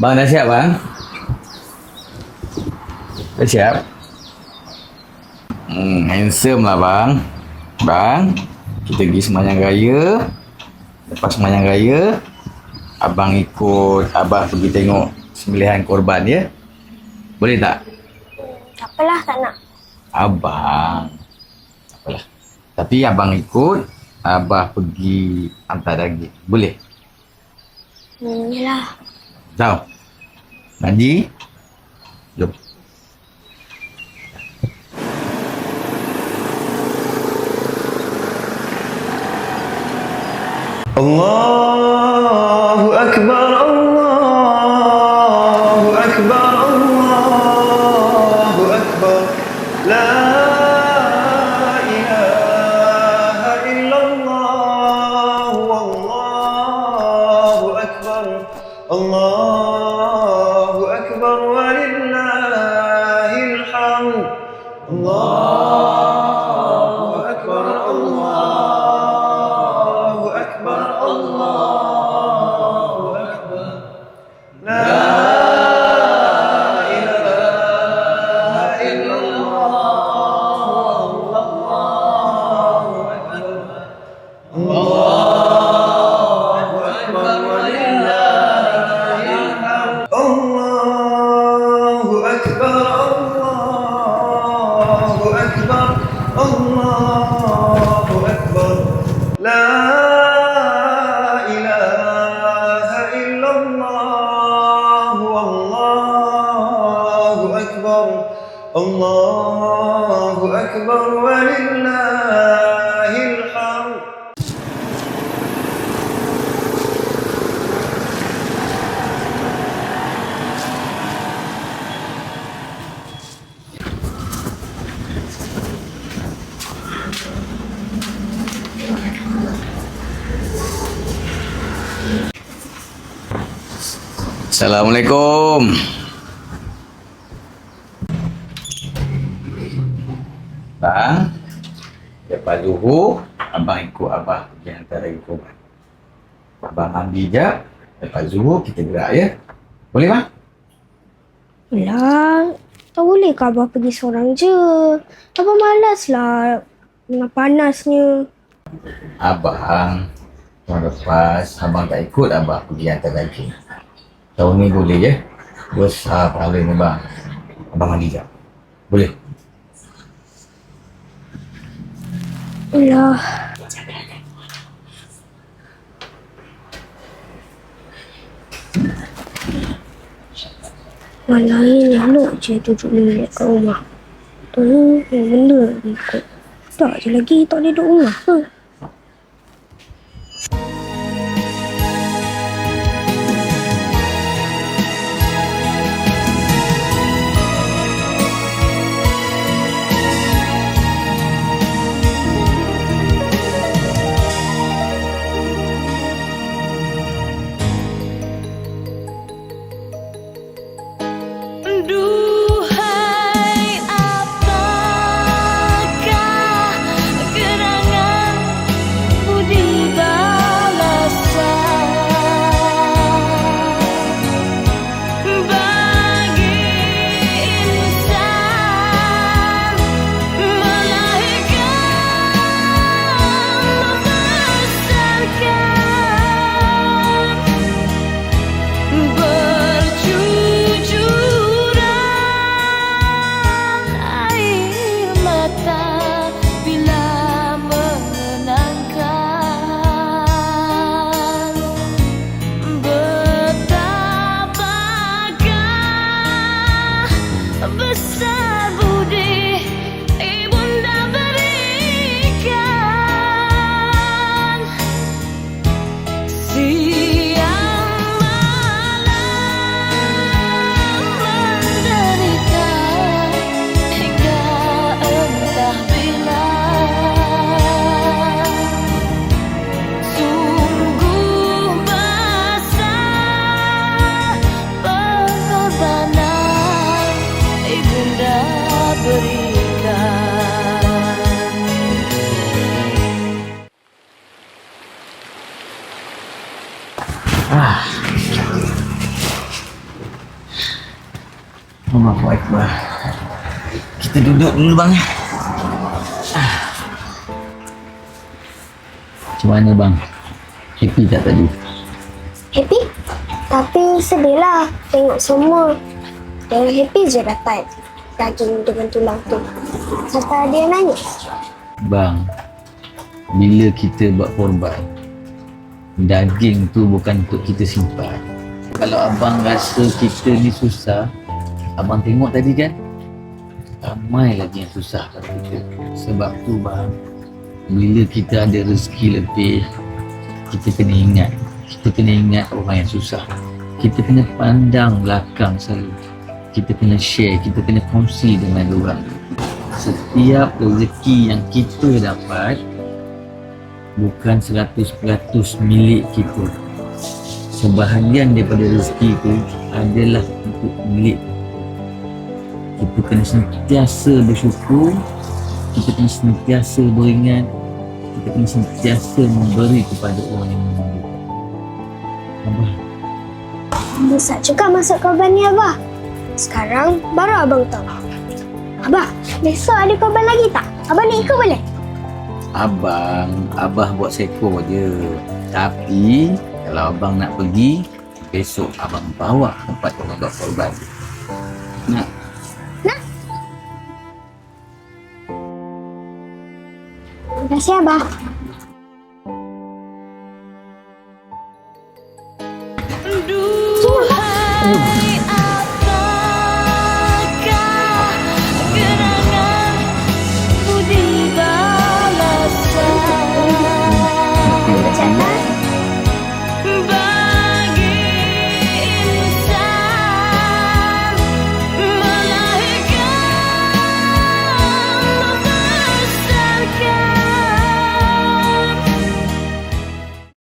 Bang dah siap bang? Dah siap? Handsome lah bang. Bang, kita pergi sembahyang raya. Lepas sembahyang raya, abang ikut abah pergi tengok sembelihan korban ya. Boleh tak? Tak apalah, tak nak. Abang. Tak apalah. Tapi abang ikut, abah pergi hantar daging. Boleh? Yelah. Tahu? Ngaji? Jom. Allahu Akbar, Allahu Akbar, Allahu Akbar. La ilaha illallah, wallahu Akbar. Allahu Akbar walillahil hamd. Allahu Akbar, Allahu Akbar, Allahu Akbar. La ilaha illallah, wallahu Akbar. Allahu Akbar walillahil hamd. Allahu Akbar, Allahu Akbar, Allahu Akbar. La ilaha illallah, wallahu Akbar. Allahu Akbar walillahil hamd. Assalamualaikum. Bang, lepas zuhur, abang ikut abah pergi hantar daging korban. Abang mandi jap, lepas zuhur kita gerak ya. Boleh bang? Yelah, tak boleh ke abah pergi seorang je? Abah malas lah dengan panasnya. Abang, tahun lepas abang tak ikut abah pergi hantar daging. Tahun ni boleh ya. Besar pahala ni bang. Abang mandi jap. Boleh? Yelah. Malah ini elok je duduk ni kat rumah. Tu yang benda ikut. Tak je lagi, tak boleh duduk rumah ke? Duhai, apakah gerangan budi balasan bagi insan melahirkan, membesarkan, bercucuran air mata bila menenangkan. Betapakah besar budi ibunda berikan, siang malam menderita hingga entah bila. Sungguh besar pengorbanan ibunda berikan. Allahu Akbar. Kita duduk dulu bang. Macam mana bang? Happy tak tadi? Happy? Tapi sedih lah tengok semua. Yang happy je dapat daging dengan tulang tu. Sampai dia nangis. Bang, bila kita buat korban, daging tu bukan untuk kita simpan. Kalau abang rasa kita ni susah, abang tengok tadi kan, ramai lagi yang susah kat kita. Sebab tu bang, bila kita ada rezeki lebih, kita kena ingat orang yang susah. Kita kena pandang belakang selalu. Kita kena share, kita kena kongsi dengan orang. Setiap rezeki yang kita dapat bukan 100% milik kita. Sebahagian daripada rezeki itu adalah untuk milik. Kita kena sentiasa bersyukur, kita kena sentiasa beringat, kita kena sentiasa memberi kepada orang yang membutuhkan. Abah, Besar juga masuk korban ni Abah. Sekarang baru abang tahu. Abah, besok ada korban lagi tak? Abang nak ikut boleh? Abah buat seko je. Tapi kalau abang nak pergi, besok abang bawa tempat orang buat korban. Nak? Terima kasih Abah.